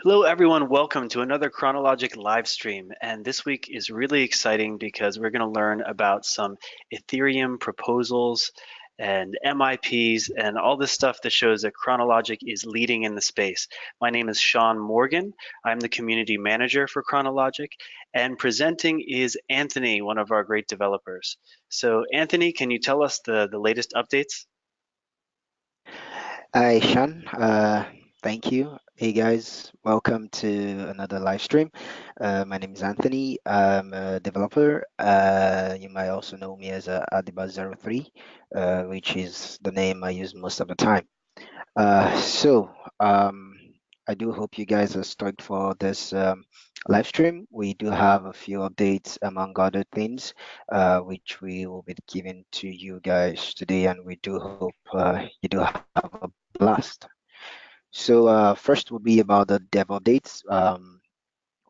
Hello everyone, welcome to another ChronoLogic live stream. And this week is really exciting because we're going to learn about some Ethereum proposals and MIPs and all this stuff that shows that ChronoLogic is leading in the space. My name is Sean Morgan. I'm the community manager for ChronoLogic, and presenting is Anthony, one of our great developers. So Anthony, can you tell us the latest updates? Hi, Sean. Thank you. Hey, guys. Welcome to another live stream. My name is Anthony. I'm a developer. You might also know me as Adiba03, which is the name I use most of the time. So, I do hope you guys are stoked for this live stream. We do have a few updates, among other things, which we will be giving to you guys today, and we do hope you do have a blast. So first will be about the dev updates.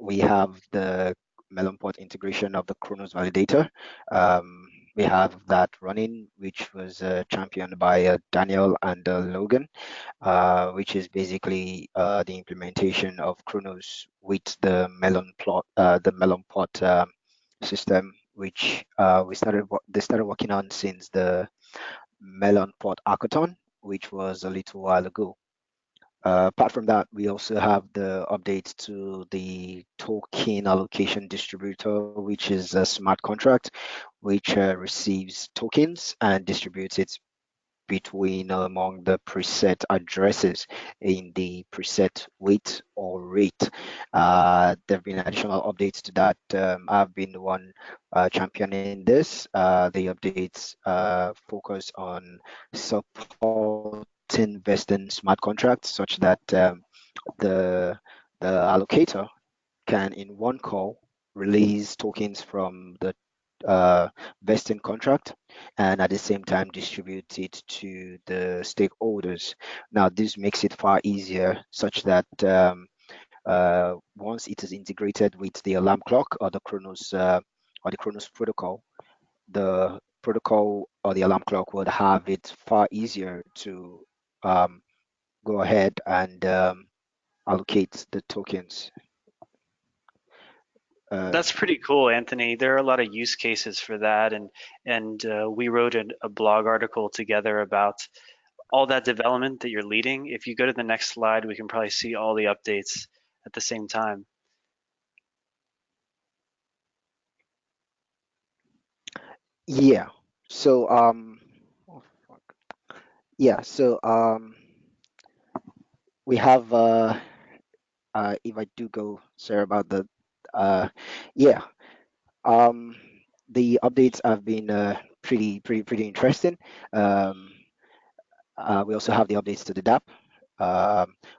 We have the Melonport integration of the Chronos validator. We have that running, which was championed by Daniel and Logan, which is basically the implementation of Chronos with the Melonport system, which they started working on since the Melonport hackathon, which was a little while ago. Apart from that, we also have the update to the token allocation distributor, which is a smart contract, which receives tokens and distributes it between among the preset addresses in the preset weight or rate. There have been additional updates to that. I've been the one championing this. The updates focus on supporting vesting smart contracts such that the allocator can in one call release tokens from the vesting contract and at the same time distribute it to the stakeholders. Now this makes it far easier such that once it is integrated with the alarm clock or the Chronos protocol, the protocol or the alarm clock would have it far easier to go ahead and allocate the tokens. That's pretty cool, Anthony. There are a lot of use cases for that, and we wrote a blog article together about all that development that you're leading. If you go to the next slide, we can probably see all the updates at the same time. Yeah. So oh, fuck. Yeah. So we have if I do go sorry about the uh yeah um the updates have been pretty interesting. Um, we also have the updates to the DApp,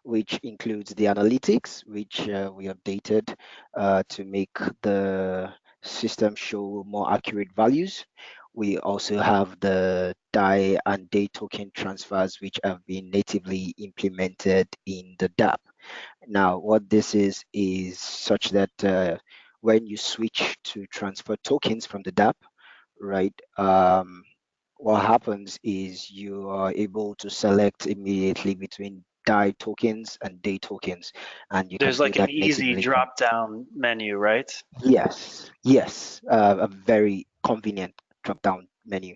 which includes the analytics, which we updated to make the system show more accurate values. We also have the DAI and day token transfers, which have been natively implemented in the DApp. Now, what this is such that when you switch to transfer tokens from the DApp, right? What happens is you are able to select immediately between DAI tokens and day tokens, and you can There's do like an that easy natively. drop-down menu, right? Yes, a very convenient drop-down menu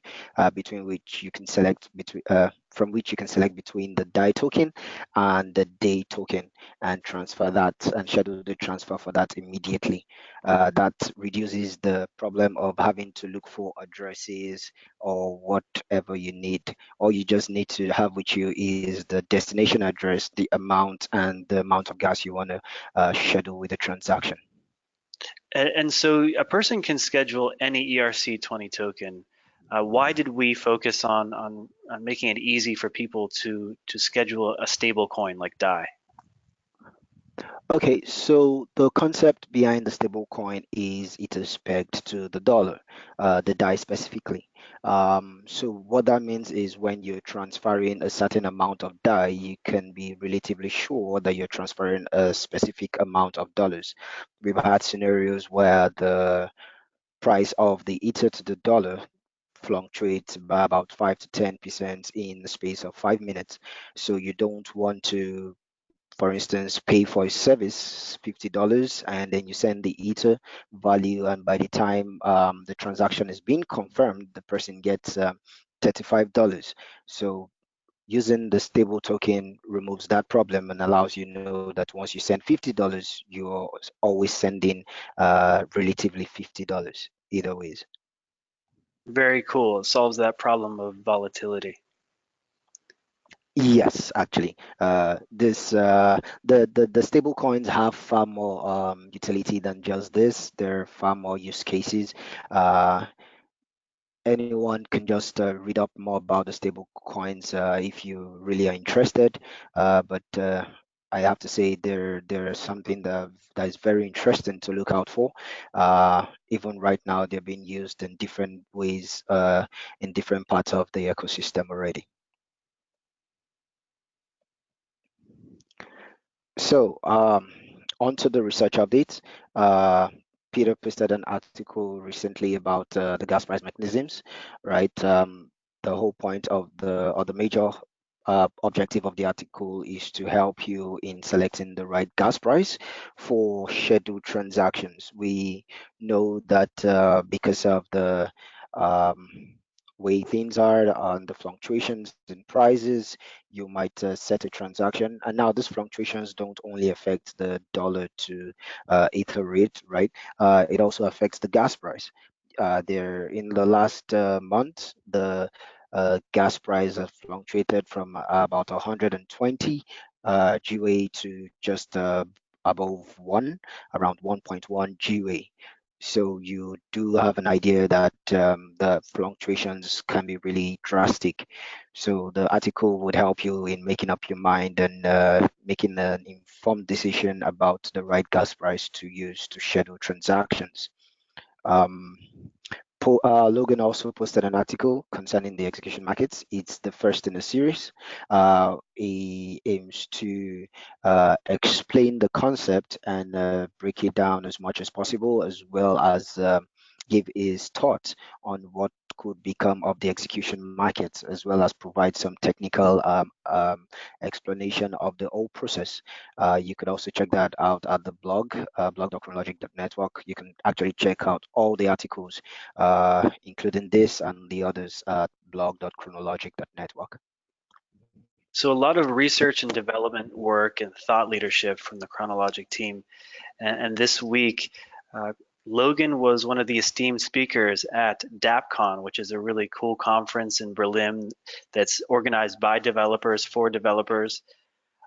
between which you can select between from which you can select between the DAI token and the day token and transfer that and schedule the transfer for that immediately. That reduces the problem of having to look for addresses or whatever you need. All you just need to have with you is the destination address, the amount, and the amount of gas you want to schedule with the transaction. And so a person can schedule any ERC20 token. Why did we focus on making it easy for people to schedule a stable coin like DAI? Okay, so the concept behind the stable coin is it is pegged to the dollar, the DAI specifically. So what that means is when you're transferring a certain amount of DAI, you can be relatively sure that you're transferring a specific amount of dollars. We've had scenarios where the price of the Ether to the dollar fluctuates by about 5 to 10% in the space of 5 minutes. So you don't want to for instance, pay for a service $50, and then you send the Ether value, and by the time the transaction is being confirmed, the person gets $35. So using the stable token removes that problem and allows you to know that once you send $50, you're always sending relatively $50 either ways. Very cool. It solves that problem of volatility. Yes, actually, this the stable coins have far more utility than just this. There are far more use cases. Uh, Anyone can just read up more about the stable coins if you really are interested. But I have to say there is something that is very interesting to look out for. Even right now, they're being used in different ways in different parts of the ecosystem already. So, on to the research updates. Uh, Peter posted an article recently about the gas price mechanisms, right? The whole point of the major objective of the article is to help you in selecting the right gas price for scheduled transactions. We know that because of the um, way things are on the fluctuations in prices, you might set a transaction, and now these fluctuations don't only affect the dollar to ether rate, right? It also affects the gas price. There in the last month, the gas price has fluctuated from about 120 GA to just above one, around 1.1 GA. So you do have an idea that the fluctuations can be really drastic. So the article would help you in making up your mind and making an informed decision about the right gas price to use to schedule transactions. Um, Logan also posted an article concerning the execution markets. It's the first in a series. He aims to explain the concept and break it down as much as possible, as well as give his thoughts on what could become of the execution markets, as well as provide some technical explanation of the whole process. You could also check that out at the blog, blog.chronologic.network. You can actually check out all the articles including this and the others at blog.chronologic.network. So a lot of research and development work and thought leadership from the ChronoLogic team. And this week, Logan was one of the esteemed speakers at DAppCon, which is a really cool conference in Berlin that's organized by developers for developers.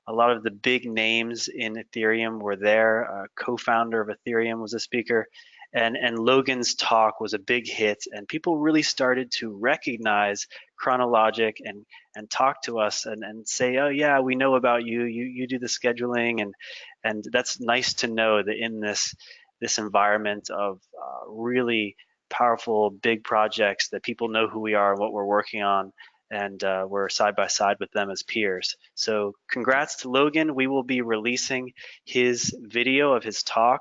A lot of the big names in Ethereum were there. A co-founder of Ethereum was a speaker, and Logan's talk was a big hit, and people really started to recognize ChronoLogic and talk to us and say, oh yeah, we know about you. You do the scheduling, and that's nice to know that in this environment of really powerful big projects that people know who we are and what we're working on, and we're side by side with them as peers. So congrats to Logan. We will be releasing his video of his talk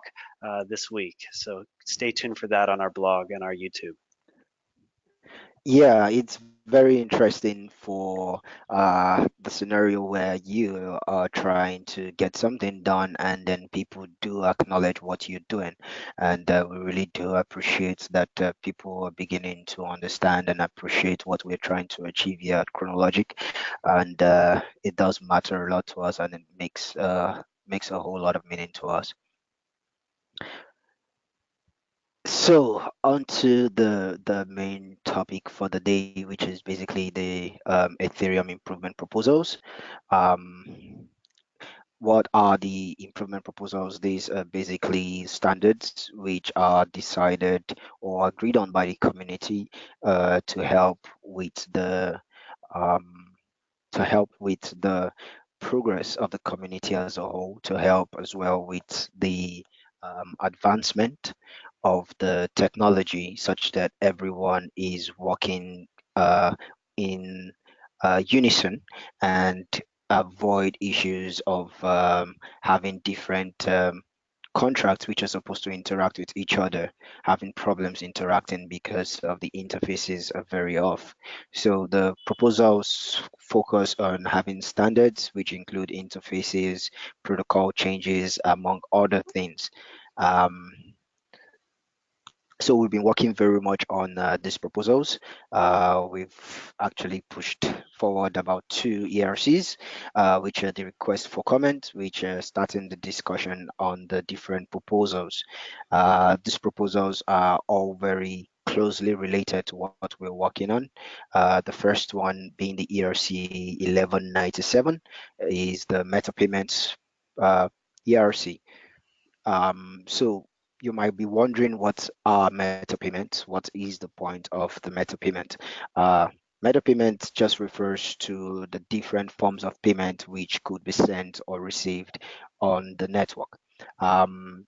this week. So stay tuned for that on our blog and our YouTube. Yeah, it's very interesting for the scenario where you are trying to get something done and then people do acknowledge what you're doing. And we really do appreciate that people are beginning to understand and appreciate what we're trying to achieve here at ChronoLogic. And it does matter a lot to us, and it makes a whole lot of meaning to us. So on to the main topic for the day, which is basically the Ethereum improvement proposals. Um, what are the improvement proposals? These are basically standards which are decided or agreed on by the community to help with um, the progress of the community as a whole, to help as well with the advancement of the technology, such that everyone is working in unison and avoid issues of having different contracts which are supposed to interact with each other having problems interacting because of the interfaces are very off. So the proposals focus on having standards which include interfaces, protocol changes, among other things. Um, so we've been working very much on these proposals. We've actually pushed forward about 2 ERCs, which are the request for comment, which are starting the discussion on the different proposals. These proposals are all very closely related to what we're working on. The first one being the ERC 1197 is the meta payments ERC. So you might be wondering what are meta payments? What is the point of the meta payment? Uh, Meta payment just refers to the different forms of payment which could be sent or received on the network. Um,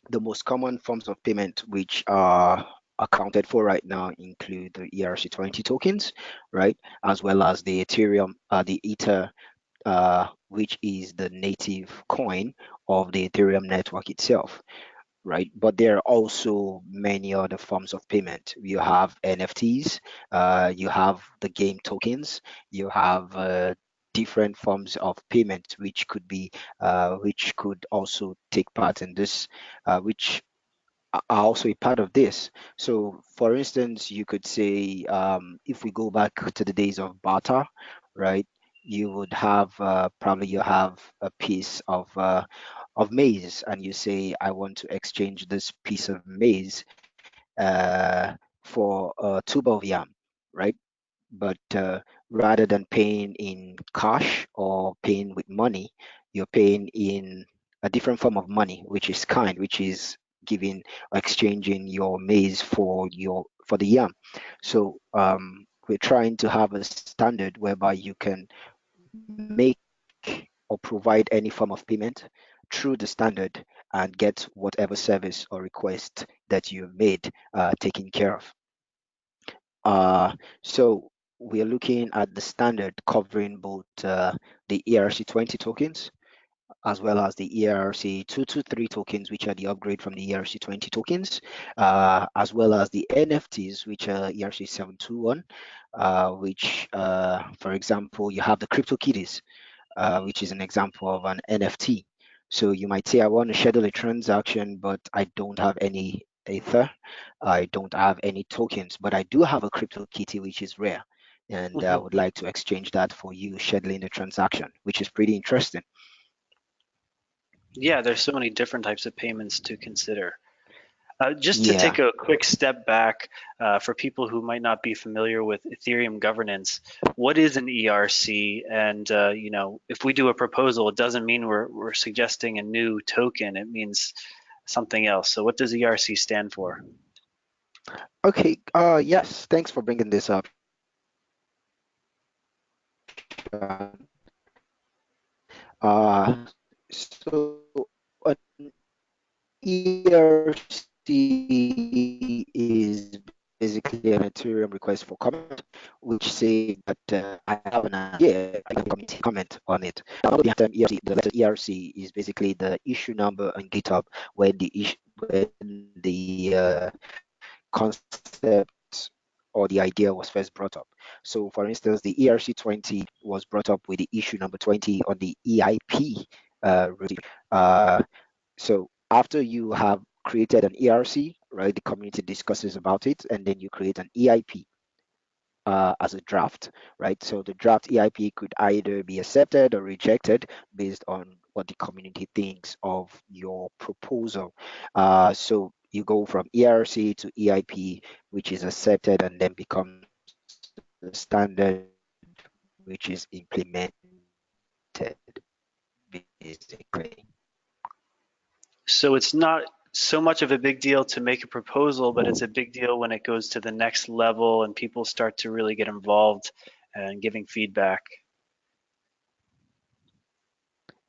the most common forms of payment which are accounted for right now include the ERC20 tokens, right, as well as the Ethereum, the Ether, which is the native coin of the Ethereum network itself, right? But there are also many other forms of payment. You have NFTs, you have the game tokens, you have different forms of payment which could also take part in this, which are also a part of this. So, for instance, you could say, if we go back to the days of barter, right? You would have probably you have a piece of maize, and you say, I want to exchange this piece of maize for a tube of yam, right? But rather than paying in cash or paying with money, you're paying in a different form of money, which is kind, which is giving exchanging your maize for the yam. So we're trying to have a standard whereby you can make or provide any form of payment through the standard and get whatever service or request that you've made taken care of. Uh, so we are looking at the standard covering both the ERC20 tokens as well as the ERC223 tokens, which are the upgrade from the ERC20 tokens, as well as the NFTs, which are ERC721, which, for example, you have the crypto kitties, which is an example of an NFT. So you might say, I want to schedule a transaction, but I don't have any Ether. I don't have any tokens, but I do have a crypto kitty, which is rare. And I Mhm. would like to exchange that for you scheduling a transaction, which is pretty interesting. Yeah, there's so many different types of payments to consider. Just to Yeah. take a quick step back, for people who might not be familiar with Ethereum governance, what is an ERC? And if we do a proposal, it doesn't mean we're suggesting a new token. It means something else. So what does ERC stand for? Okay. Yes. Thanks for bringing this up, Sean. So an ERC is basically an Ethereum request for comment, which say that I have an idea, I can comment on it. Now, the term ERC, the letter ERC is basically the issue number on GitHub when the concept or the idea was first brought up. So, for instance, the ERC20 was brought up with the issue number 20 on the EIP. Uh, so after you have created an ERC, right, the community discusses about it, and then you create an EIP as a draft, right? So the draft EIP could either be accepted or rejected based on what the community thinks of your proposal. So you go from ERC to EIP, which is accepted and then becomes the standard, which is implemented, basically. So it's not so much of a big deal to make a proposal, but it's a big deal when it goes to the next level and people start to really get involved and giving feedback.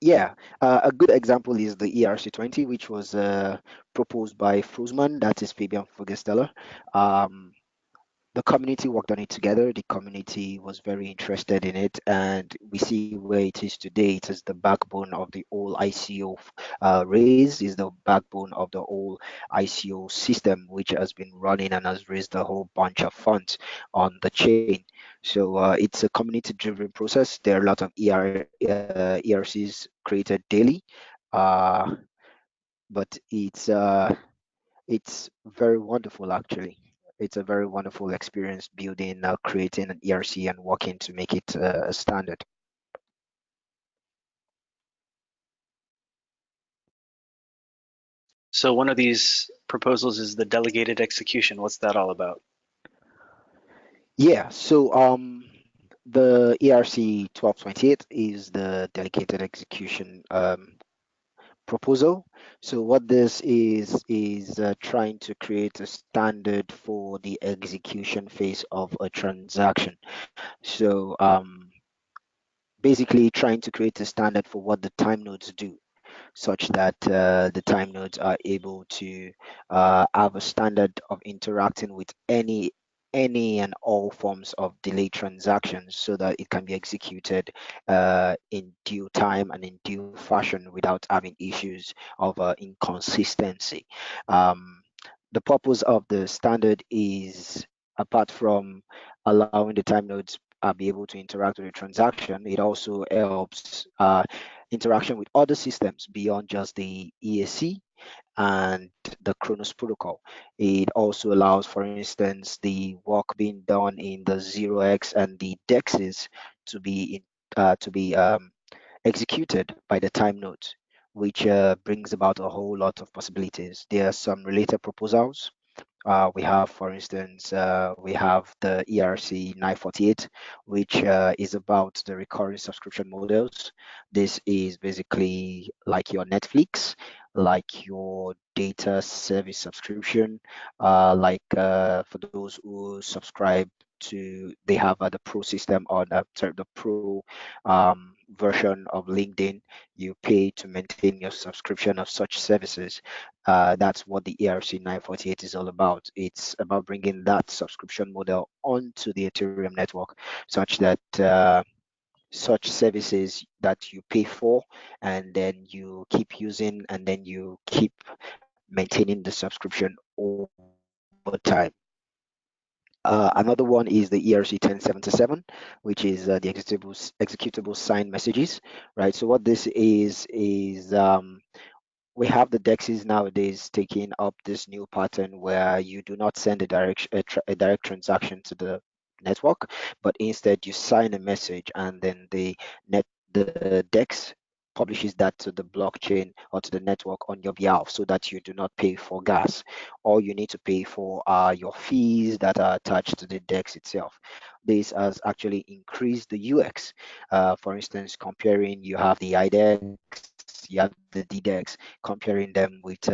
Yeah, a good example is the ERC20, which was proposed by Fruzman, that is Fabian Fogesteller. Um, the community worked on it together. The community was very interested in it, and we see where it is today. It is the backbone of the whole ICO raise, is the backbone of the whole ICO system, which has been running and has raised a whole bunch of funds on the chain. So it's a community-driven process. There are a lot of ERCs created daily, uh, but it's very wonderful, actually. It's a very wonderful experience building, creating an ERC and working to make it a standard. So one of these proposals is the delegated execution. What's that all about? Yeah, so the ERC 1228 is the dedicated execution proposal. So what this is trying to create a standard for the execution phase of a transaction. So basically trying to create a standard for what the time nodes do, such that the time nodes are able to have a standard of interacting with any and all forms of delayed transactions, so that it can be executed in due time and in due fashion without having issues of inconsistency. Um, the purpose of the standard is, apart from allowing the time nodes be able to interact with the transaction, it also helps interaction with other systems beyond just the EAC and the Kronos protocol. It also allows, for instance, the work being done in the 0x and the DEXs to be to be executed by the time nodes, which brings about a whole lot of possibilities. There are some related proposals. We have, for instance, we have the ERC 948, which is about the recurring subscription models. This is basically like your Netflix, like your data service subscription, for those who subscribe to, they have the pro system on the pro version of LinkedIn. You pay to maintain your subscription of such services. That's what the ERC 948 is all about. It's about bringing that subscription model onto the Ethereum network, such that such services that you pay for and then you keep using and then you keep maintaining the subscription over time. Another one is the ERC 1077, which is the executable sign messages, right? So what this is we have the DEXs nowadays taking up this new pattern where you do not send a direct transaction to the network, but instead you sign a message and then the DEX publishes that to the blockchain or to the network on your behalf, so that you do not pay for gas. All you need to pay for are your fees that are attached to the DEX itself. This has actually increased the UX. For instance, comparing, you have the IDEX, you have the DDEX, comparing them with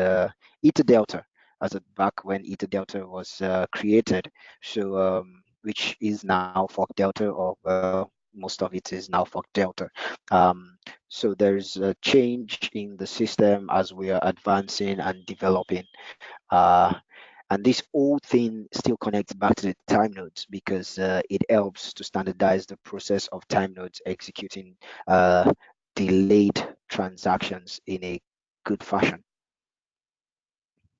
Ether Delta, as a, back when Ether Delta was created. So which is now Fork Delta, or most of it is now Fork Delta. So there's a change in the system as we are advancing and developing. Uh, and this whole thing still connects back to the time nodes, because it helps to standardize the process of time nodes executing delayed transactions in a good fashion.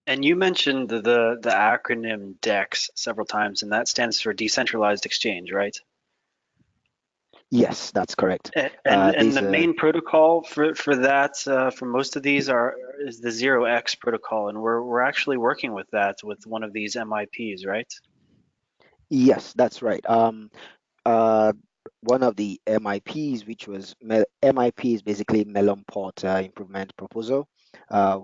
And you mentioned the acronym DEX several times, and that stands for decentralized exchange, right? Yes, that's correct. And There's the a main protocol for that for most of these is the 0x protocol, and we're actually working with that with one of these MIPs, right? Yes, that's right. Uh, One of the MIPs, which was MIP, is basically Melon Port Improvement Proposal,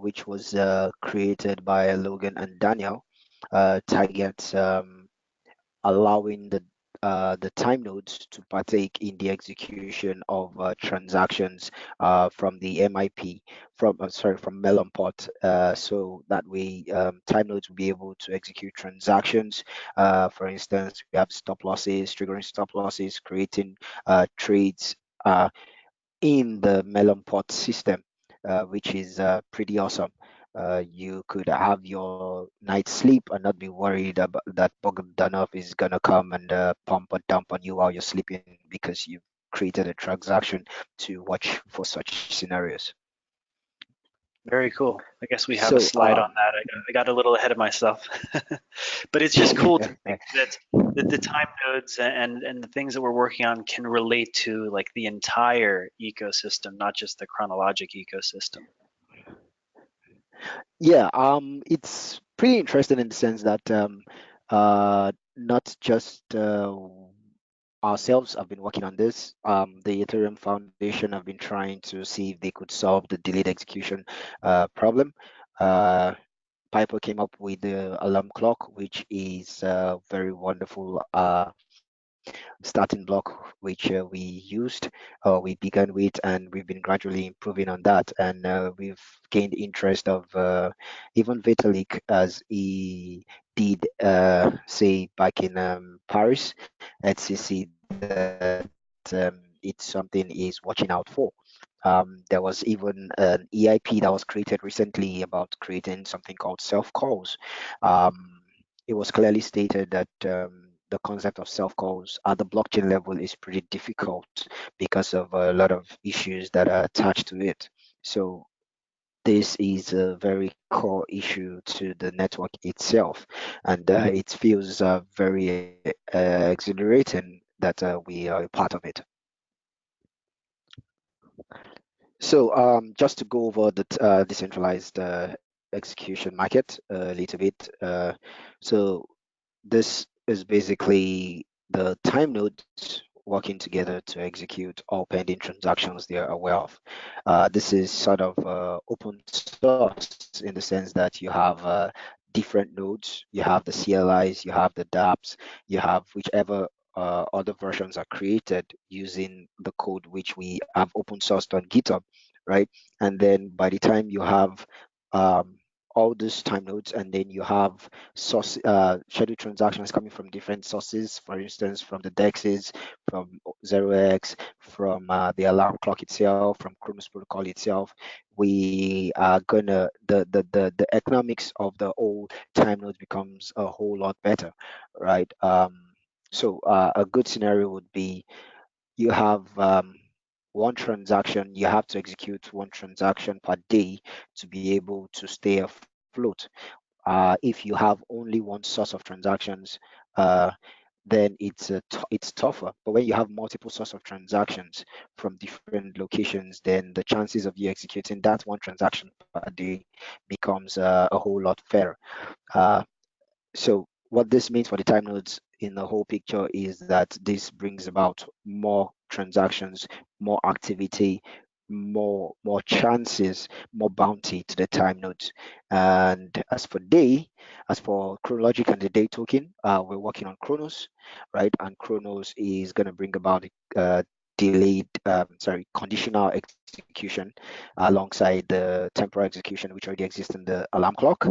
which was created by Logan and Daniel, targets allowing the time nodes to partake in the execution of transactions from the MIP, from Melonpot, so that way time nodes will be able to execute transactions. For instance, we have stop losses, triggering stop losses, creating trades in the Melonpot system, which is pretty awesome. You could have your night's sleep and not be worried about that Bogdanov is gonna come and pump or dump on you while you're sleeping because you've created a transaction to watch for such scenarios. Very cool. I guess we have a So, slide on that. I got a little ahead of myself, but it's just cool to think that the time nodes and the things that we're working on can relate to like the entire ecosystem, not just the chronologic ecosystem. yeah, it's pretty interesting in the sense that not just ourselves have been working on this. The Ethereum Foundation have been trying to see if they could solve the delayed execution problem. Uh, Piper came up with the alarm clock, which is a very wonderful starting block which we used we began with, and we've been gradually improving on that, and we've gained interest of even Vitalik as he did say back in Paris at CC that it's something he's watching out for. There was even an EIP that was created recently about creating something called self calls. It was clearly stated that the concept of self calls at the blockchain level is pretty difficult because of a lot of issues that are attached to it. So this is a very core issue to the network itself, and it feels very exhilarating that we are a part of it. So just to go over the decentralized execution market a little bit. So this is basically the time nodes working together to execute all pending transactions they are aware of. This is sort of open source in the sense that you have different nodes, you have the CLIs, you have the dApps, you have whichever other versions are created using the code which we have open sourced on GitHub, right? And then by the time you have um, all these time nodes, and then you have source scheduled transactions coming from different sources, for instance, from the DEXs, from 0x, from the alarm clock itself, from Chronos protocol itself. We are gonna the economics of the whole time node becomes a whole lot better, right? So a good scenario would be you have one transaction, you have to execute one transaction per day to be able to stay afloat. If you have only one source of transactions, uh, then it's tougher. But when you have multiple source of transactions from different locations, then the chances of you executing that one transaction per day becomes a whole lot fairer. Uh, so what this means for the time nodes in the whole picture is that this brings about more transactions, more activity, more chances, more bounty to the time nodes. And as for ChronoLogic and the day token, we're working on Chronos, right? And Chronos is going to bring about conditional execution alongside the temporal execution which already exists in the alarm clock,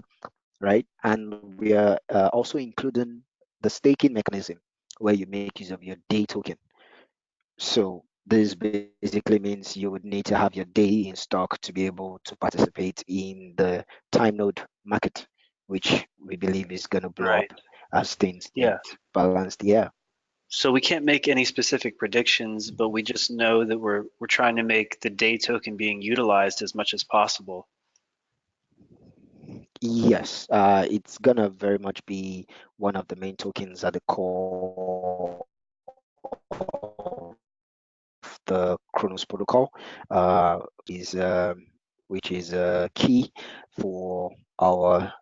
right? And we are also including the staking mechanism where you make use of your day token. So this basically means you would need to have your day in stock to be able to participate in the time node market, which we believe is going to blow Right. up as things Yeah. get balanced. Yeah. So we can't make any specific predictions, but we just know that we're trying to make the day token being utilized as much as possible. Yes, it's gonna very much be one of the main tokens at the core of the Chronos protocol, which is key for our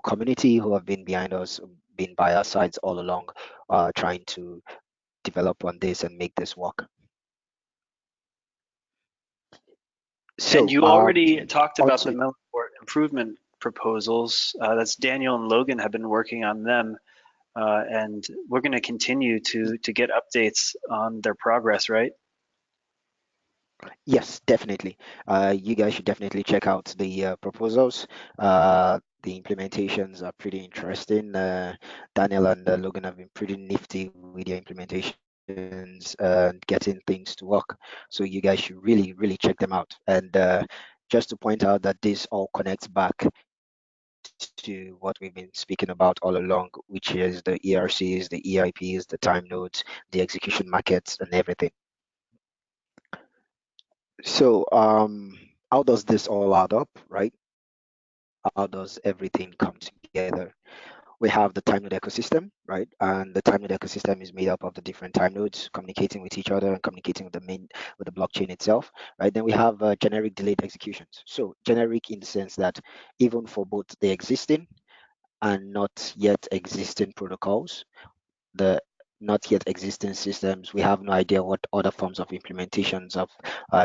community who have been behind us, been by our sides all along, trying to develop on this and make this work. And So you already talked about the onto Millenport improvement proposals. That's Daniel and Logan have been working on them, and we're going to continue to get updates on their progress, right? Yes, definitely. You guys should definitely check out the proposals. The implementations are pretty interesting. Daniel and Logan have been pretty nifty with their implementations and getting things to work. So you guys should really, really check them out. And just to point out that this all connects back to what we've been speaking about all along, which is the ERCs, the EIPs, the time nodes, the execution markets, and everything. So, how does this all add up, right? How does everything come together? We have the time node ecosystem, right? And the time node ecosystem is made up of the different time nodes communicating with each other and communicating with the blockchain itself, right? Then we have generic delayed executions. So generic in the sense that even for both the existing and not yet existing protocols, the not yet existing systems, we have no idea what other forms of implementations of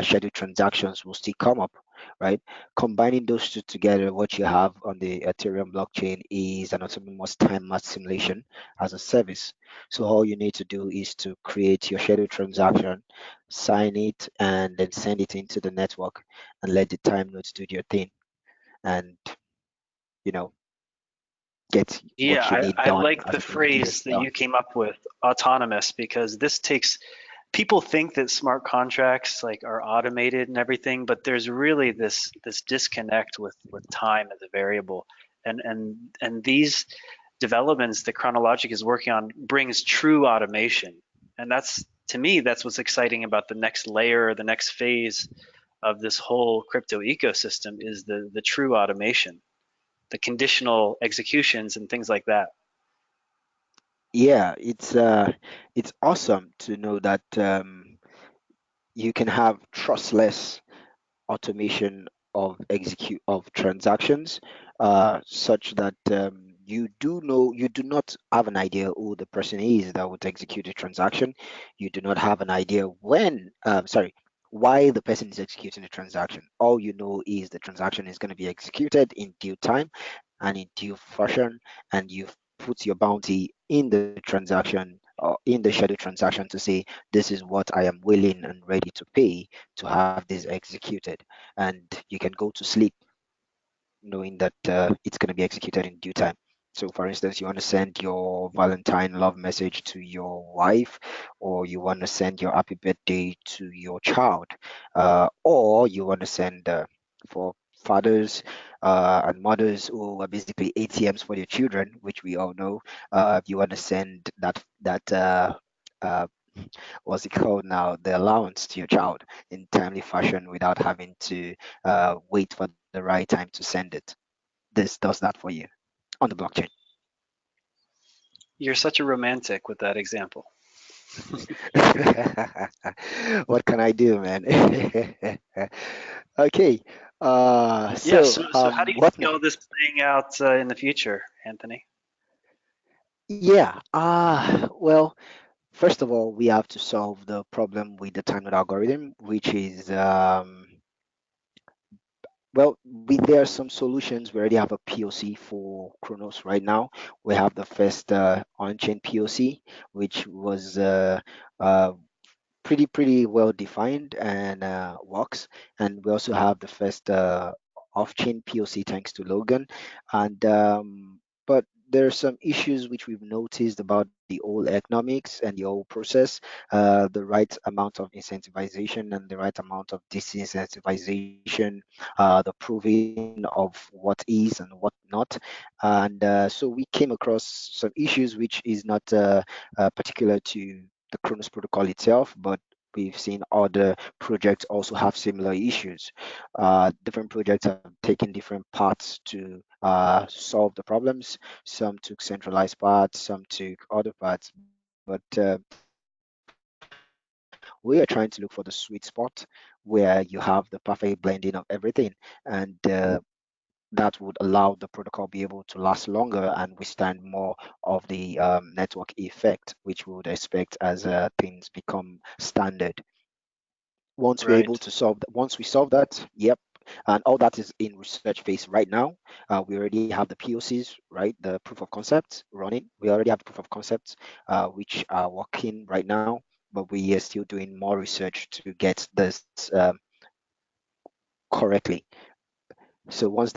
scheduled transactions will still come up, right? Combining those two together, what you have on the Ethereum blockchain is an autonomous time match simulation as a service. So all you need to do is to create your scheduled transaction, sign it, and then send it into the network and let the time nodes do their thing. And you know, get Yeah, what you need I done like as the it needs to get phrase that done. you came up with, autonomous, because this takes people think that smart contracts like are automated and everything, but there's really this disconnect with time as a variable. And these developments that ChronoLogic is working on brings true automation. And that's, to me, that's what's exciting about the next layer, the next phase of this whole crypto ecosystem is the true automation, the conditional executions and things like that. Yeah, it's awesome to know that you can have trustless automation of execute of transactions, such that you do not have an idea who the person is that would execute a transaction. You do not have an idea why the person is executing the transaction. All you know is the transaction is going to be executed in due time and in due fashion, and you've put your bounty in the transaction or in the scheduled transaction to say this is what I am willing and ready to pay to have this executed, and you can go to sleep knowing that it's going to be executed in due time. So, for instance, you want to send your Valentine love message to your wife, or you want to send your happy birthday to your child, or you want to send for fathers and mothers who are basically ATMs for their children, which we all know. You want to send that what's it called now, the allowance to your child in timely fashion without having to wait for the right time to send it. This does that for you on the blockchain. You're such a romantic with that example. What can I do, man? Okay. Yeah, so how do you What see all next? this playing out in the future, Anthony? Yeah. Well, first of all, we have to solve the problem with the time node algorithm, which is well, there are some solutions. We already have a POC for Chronos right now. We have the first on-chain POC, which was uh, pretty well defined and works. And we also have the first off-chain POC thanks to Logan. And but there are some issues which we've noticed about the whole economics and the whole process, the right amount of incentivization and the right amount of disincentivization, the proving of what is and what not. And so we came across some issues which is not particular to the Kronos protocol itself, but we've seen other projects also have similar issues. Different projects have taken different paths to solve the problems. Some took centralized paths, some took other paths, but we are trying to look for the sweet spot where you have the perfect blending of everything, and that would allow the protocol be able to last longer and withstand more of the network effect, which we would expect as things become standard. Right. Once we solve that, yep, and all that is in research phase right now. We already have the POCs, right, the proof of concepts running. We already have the proof of concepts which are working right now, but we are still doing more research to get this correctly. So once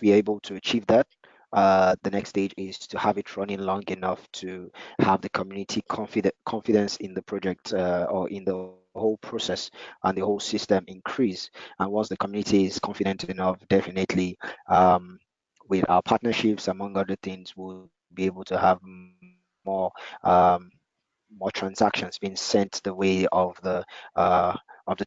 we are able to achieve that, The next stage is to have it running long enough to have the community confidence in the project or in the whole process and the whole system increase. And once the community is confident enough, definitely with our partnerships, among other things, we'll be able to have more transactions being sent the way of the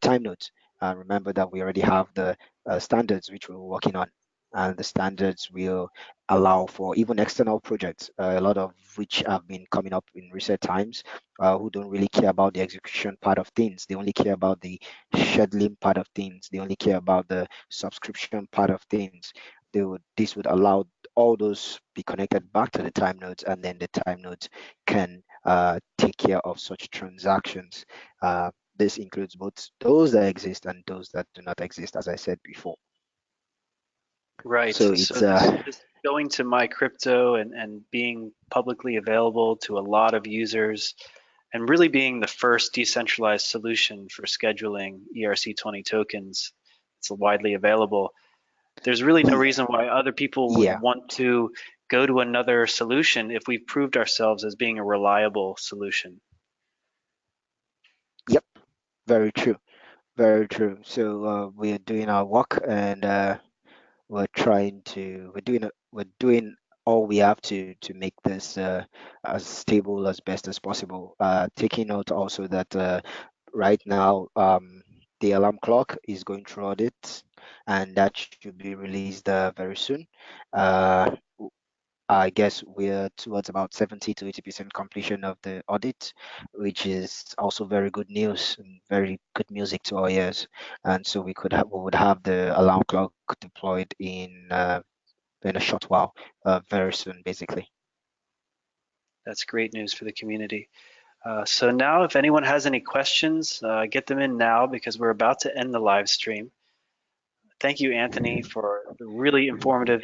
time nodes. And remember that we already have the standards which we're working on, and the standards will allow for even external projects, a lot of which have been coming up in recent times, who don't really care about the execution part of things. They only care about the scheduling part of things. They only care about the subscription part of things. This would allow all those be connected back to the time nodes, and then the time nodes can take care of such transactions. This includes both those that exist and those that do not exist, as I said before. Right. So So it's this going to my crypto and being publicly available to a lot of users and really being the first decentralized solution for scheduling ERC20 tokens. It's widely available. There's really no ye- reason why other people would yeah, want to go to another solution if we've proved ourselves as being a reliable solution. yep, very true, very true. So we're doing our work, and we're doing all we have to make this as stable as best as possible. Taking note also that right now the alarm clock is going through audit, and that should be released very soon. Uh, I guess we're towards about 70 to 80% completion of the audit, which is also very good news and very good music to our ears. And so we would have the alarm clock deployed in a short while, very soon, basically. That's great news for the community. So now if anyone has any questions, get them in now because we're about to end the live stream. Thank you, Anthony, for the really informative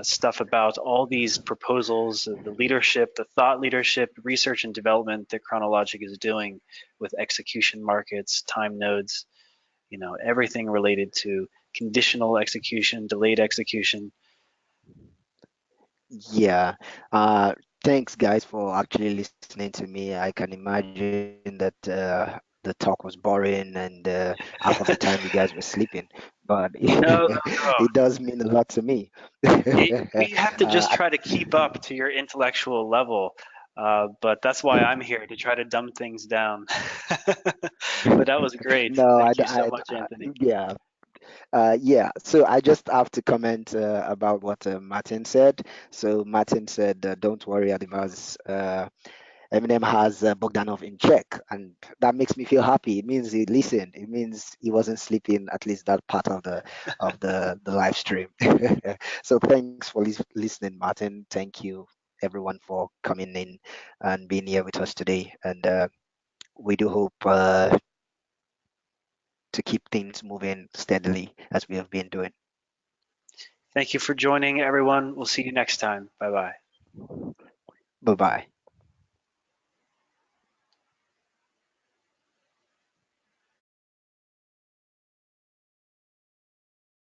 stuff about all these proposals, the leadership, the thought leadership, research and development that ChronoLogic is doing with execution markets, time nodes, everything related to conditional execution, delayed execution. Yeah. Thanks, guys, for actually listening to me. I can imagine that the talk was boring and half of the time you guys were sleeping, but No, it does mean a lot to me. we have to just try to keep up to your intellectual level. But that's why I'm here to try to dumb things down. But that was great. No, Thank you so much, Anthony. yeah. Yeah, so I just have to comment about what Martin said. So Martin said, "Don't worry, Adivaz. Eminem has Bogdanov in check," and that makes me feel happy. It means he listened. It means he wasn't sleeping at least that part of the live stream. So thanks for listening, Martin. Thank you, everyone, for coming in and being here with us today. And we do hope to keep things moving steadily as we have been doing. Thank you for joining, everyone. We'll see you next time. Bye bye. Bye bye.